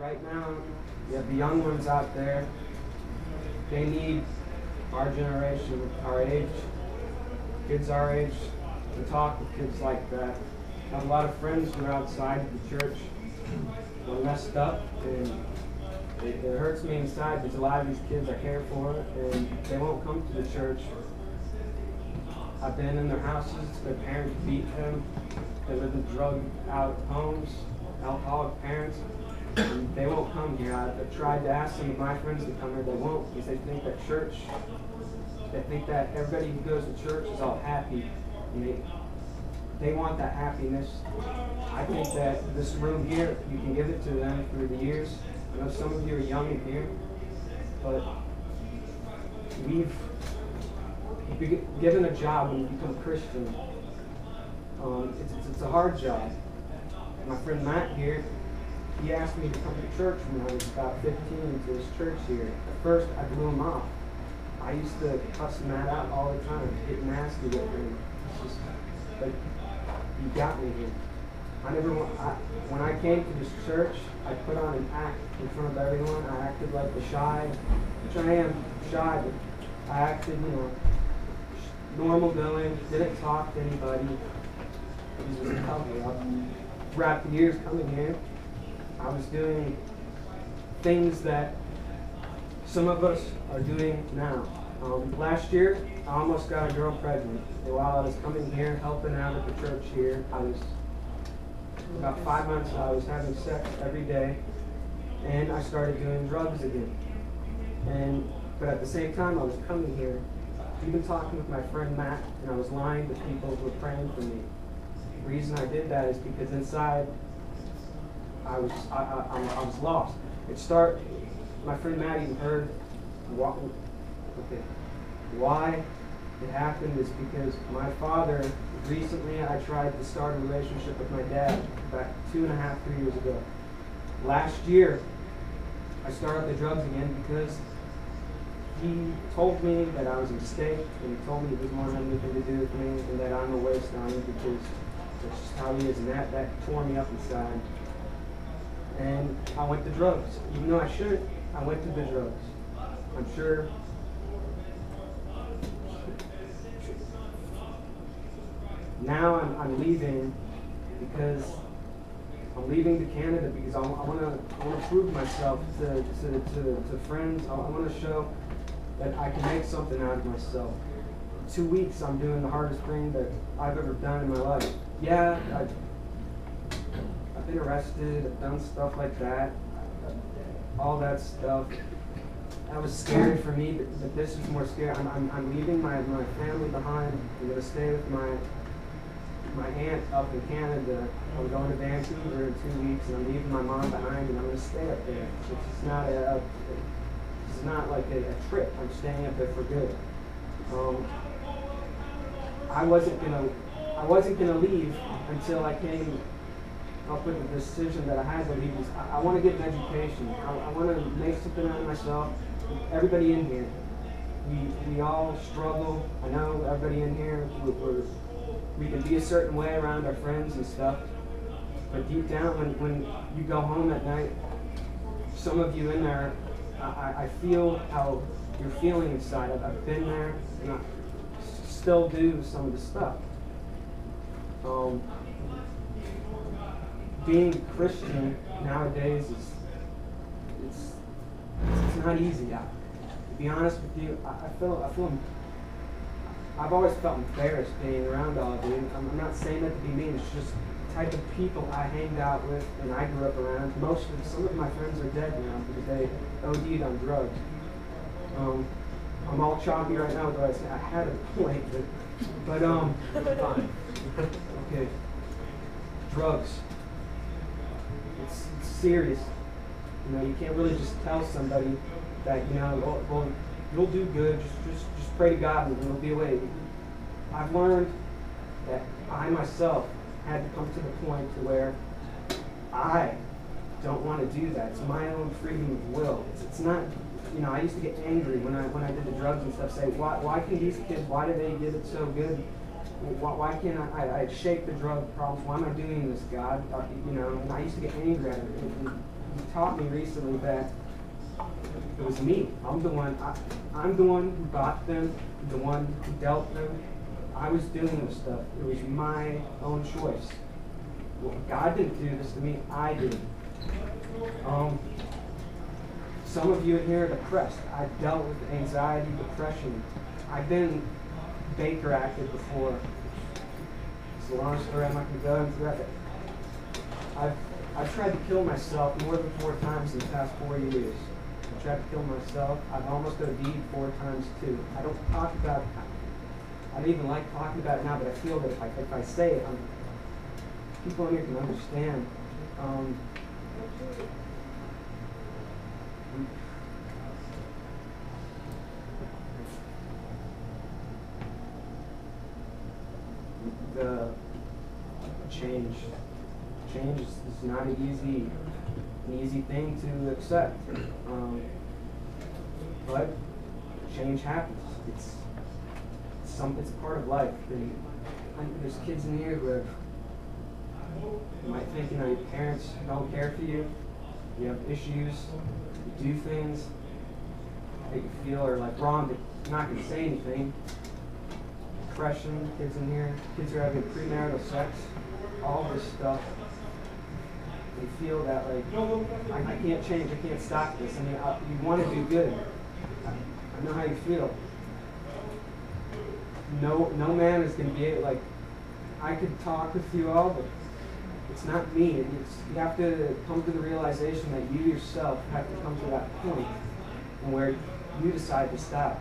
right now, you have the young ones out there. They need our generation, our age, kids our age, to talk with kids like that. I have a lot of friends who are outside of the church who are messed up, and it hurts me inside because a lot of these kids I care for, and they won't come to the church. I've been in their houses, their parents beat them, they live in drug-out homes, alcoholic parents, and they won't come here. I've tried to ask some of my friends to come here, they won't, because they think that church, they think that everybody who goes to church is all happy. And they want that happiness. I think that this room here, you can give it to them through the years. I know some of you are young in here, but we've been given a job when you become a Christian. It's a hard job. My friend Matt here, he asked me to come to church when I was about 15 to his church here. At first, I blew him off. I used to cuss Matt out all the time, get nasty with him. But he got me here. When I came to this church, I put on an act in front of everyone. I acted like the shy, which I am shy, but I acted, normal going, didn't talk to anybody. It was just a cover-up. Throughout the years coming here, I was doing things that some of us are doing now. Last year, I almost got a girl pregnant. And while I was coming here, helping out at the church here, about 5 months, I was having sex every day, and I started doing drugs again. But at the same time, I was coming here, even talking with my friend Matt, and I was lying to people who were praying for me. The reason I did that is because inside, I was lost. My friend Matt even heard why it happened is because my father, recently I tried to start a relationship with my dad back 2.5, 3 years ago. Last year, I started the drugs again because he told me that I was a mistake, and he told me he didn't want anything to do with me, and that I'm a waste on him because that's just how he is, and that tore me up inside. And I went to drugs. Even though I shouldn't, I went to the drugs. I'm sure. Now I'm leaving because I'm leaving to Canada because I want to prove myself to friends. I want to show that I can make something out of myself. In 2 weeks, I'm doing the hardest thing that I've ever done in my life. Yeah, I've been arrested. I've done stuff like that. All that stuff. That was scary for me, but this is more scary. I'm leaving my family behind. I'm going to stay with my aunt up in Canada. I'm going to Vancouver in 2 weeks, and I'm leaving my mom behind, and I'm going to stay up there. It's not like a trip. I'm staying up there for good. I wasn't gonna leave until I came up with the decision that I had to leave. I want to get an education. I want to make something out of myself. Everybody in here, we all struggle. I know everybody in here, we can be a certain way around our friends and stuff, but deep down, when you go home at night, some of you in there, I feel how you're feeling inside. I've been there, and I still do some of the stuff. Being Christian nowadays it's not easy. To be honest with you, I've always felt embarrassed being around all of you. I'm not saying that to be mean. It's just the type of people I hanged out with and I grew up around. Some of my friends are dead now because they OD'd on drugs. I'm all choppy right now, but I had a point, but fine. Okay. Drugs. It's serious. You can't really just tell somebody that, well, you'll do good, just pray to God and it'll be away. I've learned that I myself had to come to the point to where I don't want to do that. It's my own freedom of will. It's not, I used to get angry when I did the drugs and stuff, say, why can these kids, why do they get it so good? Why can't I shake the drug problems? Why am I doing this, God? And I used to get angry at it. taught me recently that it was me. I'm the one who bought them, the one who dealt them. I was doing this stuff. It was my own choice. Well, God didn't do this to me, I did. Some of you in here are depressed. I've dealt with anxiety, depression. I've been Baker acted before. It's a long story, I'm not going to go into that. I've tried to kill myself more than 4 times in the past 4 years. I tried to kill myself. I've almost OD'd 4 times too. I don't talk about it. I don't even like talking about it now, but I feel that if I say it, people in here can understand. The change is not an easy thing to accept, but change happens. It's a part of life. There's kids in here who you might think, your parents don't care for you. You have issues. You do things that you feel are like wrong, but you're not going to say anything. Depression, kids in here, kids are having premarital sex, all this stuff. They feel that I can't change, I can't stop this. I mean, you want to do good. I know how you feel. No man is going to be able, I could talk with you all, but it's not me. You have to come to the realization that you yourself have to come to that point where you decide to stop.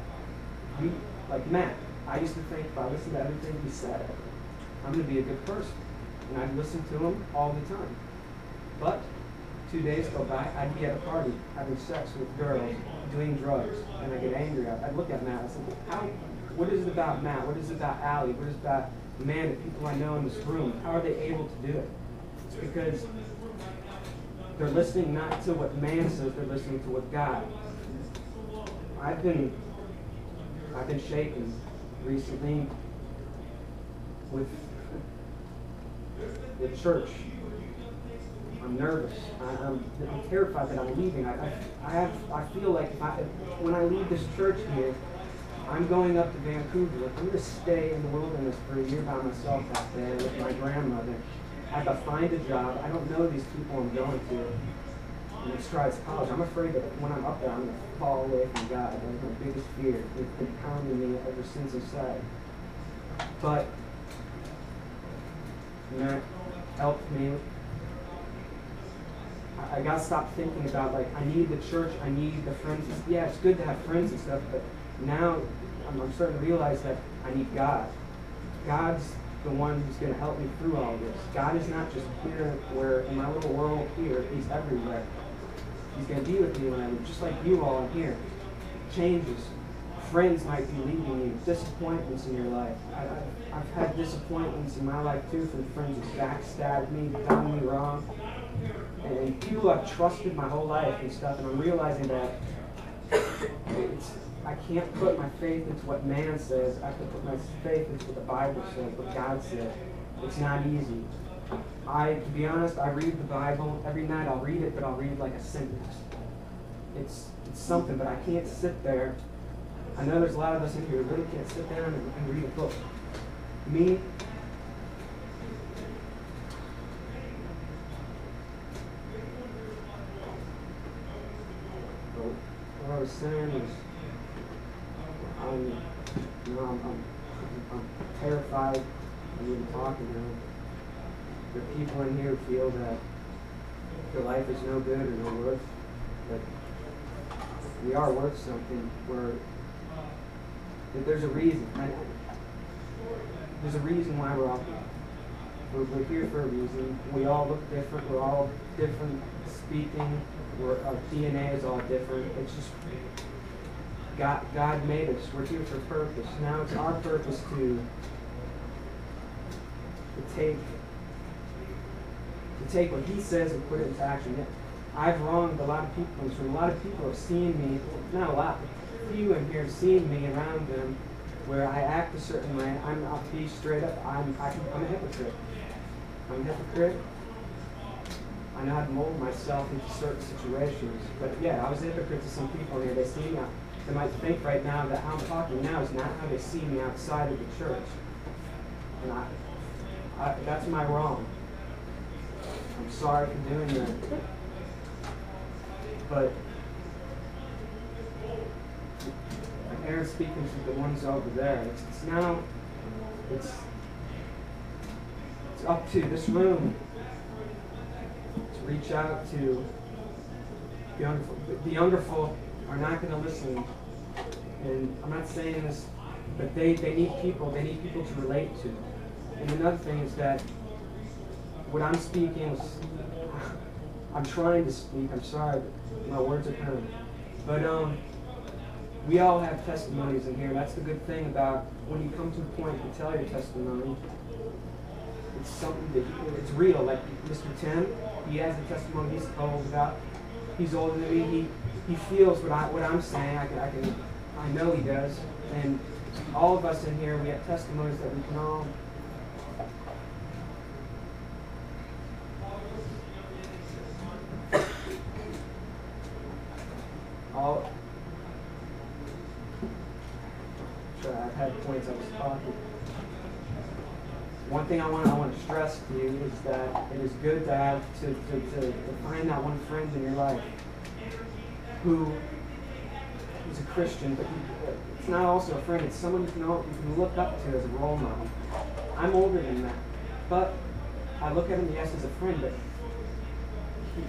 Like Matt, I used to think if I listened to everything he said, I'm going to be a good person. And I'd listen to him all the time. But 2 days go by, I'd be at a party, having sex with girls, doing drugs, and I'd get angry. I'd look at Matt and say, what is it about Matt? What is it about Allie? What is it about Amanda, people I know in this room? How are they able to do it? It's because they're listening not to what man says, they're listening to what God. I've been shaken recently with church. I'm nervous. I'm terrified that I'm leaving. I feel like when I leave this church here, I'm going up to Vancouver. I'm going to stay in the wilderness for a year by myself out there with my grandmother. I have to find a job. I don't know these people I'm going to. And it's Strides College. I'm afraid that when I'm up there, I'm going to fall away from God. That's my biggest fear. It's been pounding me ever since inside. But Matt helped me. I got to stop thinking about, I need the church, I need the friends. Yeah, it's good to have friends and stuff, but now I'm starting to realize that I need God. God's the one who's going to help me through all this. God is not just here where, in my little world here, He's everywhere. He's going to be with me when I leave, just like you all in here. Changes. Friends might be leaving you. Disappointments in your life. I've had disappointments in my life too from friends who backstabbed me, done me wrong. And people I've trusted my whole life and stuff, and I'm realizing that I can't put my faith into what man says. I have to put my faith into what the Bible says, what God says. It's not easy. To be honest, I read the Bible. Every night I'll read it, but I'll read like a sentence. It's something, but I can't sit there. I know there's a lot of us in here who really can't sit down and read a book. Me, what I was saying is, I'm terrified of even talking now. There are people in here who feel that their life is no good or no worth, but we are worth something. There's a reason. There's a reason why we're out here. We're here for a reason. We all look different. We're all different speaking. Our DNA is all different. It's just God made us. We're here for purpose. Now it's our purpose to take what He says and put it into action. I've wronged a lot of people in this room. A lot of people have seen me, not a lot, but few in here have seen me around them where I act a certain way. I'll be straight up. I'm a hypocrite. I'm a hypocrite. I know how to mold myself into certain situations. But yeah, I was a hypocrite to some people here. They see me, they might think right now that how I'm talking now is not how they see me outside of the church. And that's my wrong. I'm sorry for doing that. But Aaron's speaking to the ones over there. It's up to this room to reach out to the younger folk. The younger folk are not going to listen. And I'm not saying this, but they need people. They need people to relate to. And another thing is that what I'm speaking, I'm trying to speak. I'm sorry, but my words are coming. But we all have testimonies in here. That's the good thing about when you come to the point to tell your testimony. It's something that it's real. Like Mr. Tim, he has a testimony he's told about. He's older than me. He feels what I'm saying. I know he does. And all of us in here, we have testimonies that we can all. I've had points I was talking. One thing I want to stress to you is that it is good to have to find that one friend in your life who is a Christian, but it's not also a friend. It's someone you can look up to as a role model. I'm older than that, but I look at him, yes, as a friend, but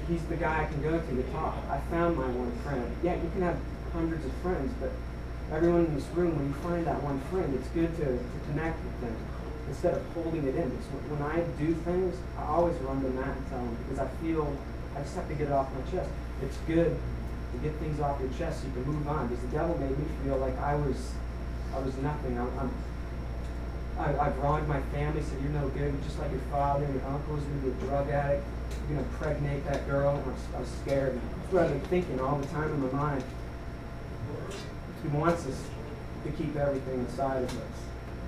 he's the guy I can go to talk. I found my one friend. Yeah, you can have hundreds of friends, but everyone in this room, when you find that one friend, it's good to connect with them instead of holding it in. It's when I do things, I always run to Matt and tell him because I feel I just have to get it off my chest. It's good to get things off your chest so you can move on, because the devil made me feel like I was nothing. I've wronged my family, said you're no good, just like your father and your uncles, you're a drug addict, you're going to impregnate that girl, and I was scared. That's what I've been thinking all the time in my mind. He wants us to keep everything inside of us.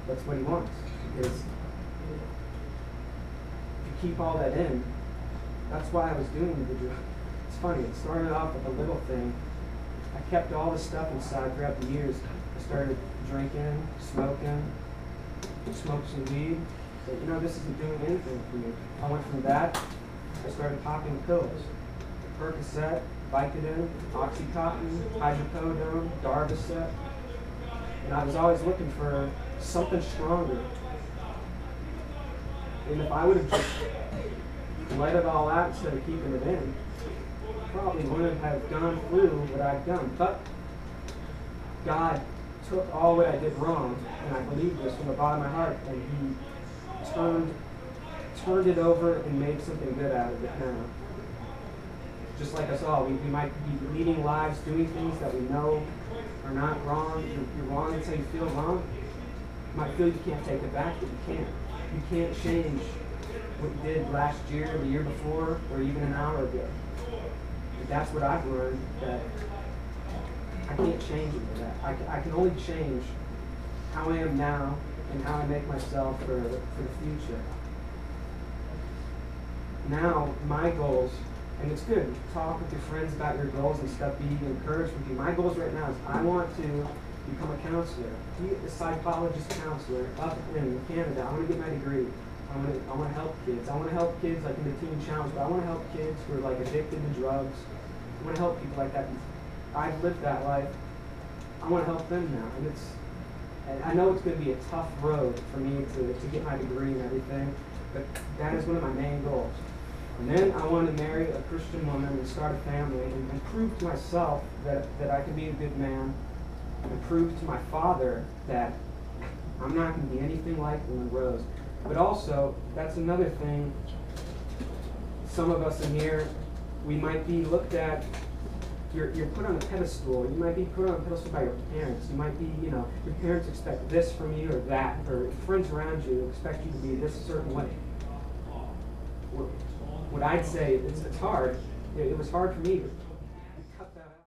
That's what he wants. Because if you keep all that in, that's why I was doing the drug. It's funny, it started off with a little thing. I kept all this stuff inside throughout the years. I started drinking, smoking, smoked some weed. But this isn't doing anything for me. I went from that, I started popping pills. Percocet, Vicodin, Oxycontin, hydrocodone, Darvocet. And I was always looking for something stronger. And if I would have just let it all out instead of keeping it in, probably wouldn't have gone through what I've done. But God took all what I did wrong, and I believe this from the bottom of my heart, and He turned it over and made something good out of it now. Just like us all, we might be leading lives, doing things that we know are not wrong. You're wrong until you feel wrong. You might feel you can't take it back, but you can't. You can't change what you did last year, the year before, or even an hour ago. But that's what I've learned, that I can't change it for that. I can only change how I am now and how I make myself for the future. Now, my goals, and it's good to talk with your friends about your goals and stuff, be encouraged with you. My goals right now is I want to become a counselor, be a psychologist counselor up in Canada. I want to get my degree. I want to help kids. I want to help kids like in the Teen Challenge, but I want to help kids who are like addicted to drugs. I want to help people like that. I've lived that life. I want to help them now. And I know it's going to be a tough road for me to get my degree and everything, but that is one of my main goals. And then I want to marry a Christian woman and start a family and prove to myself that I can be a good man, and prove to my father that I'm not going to be anything like the Monroes. But also, that's another thing, some of us in here, we might be looked at, you're put on a pedestal. You might be put on a pedestal by your parents. You might be, your parents expect this from you or that, or friends around you expect you to be this certain way. What I'd say, it's hard. It was hard for me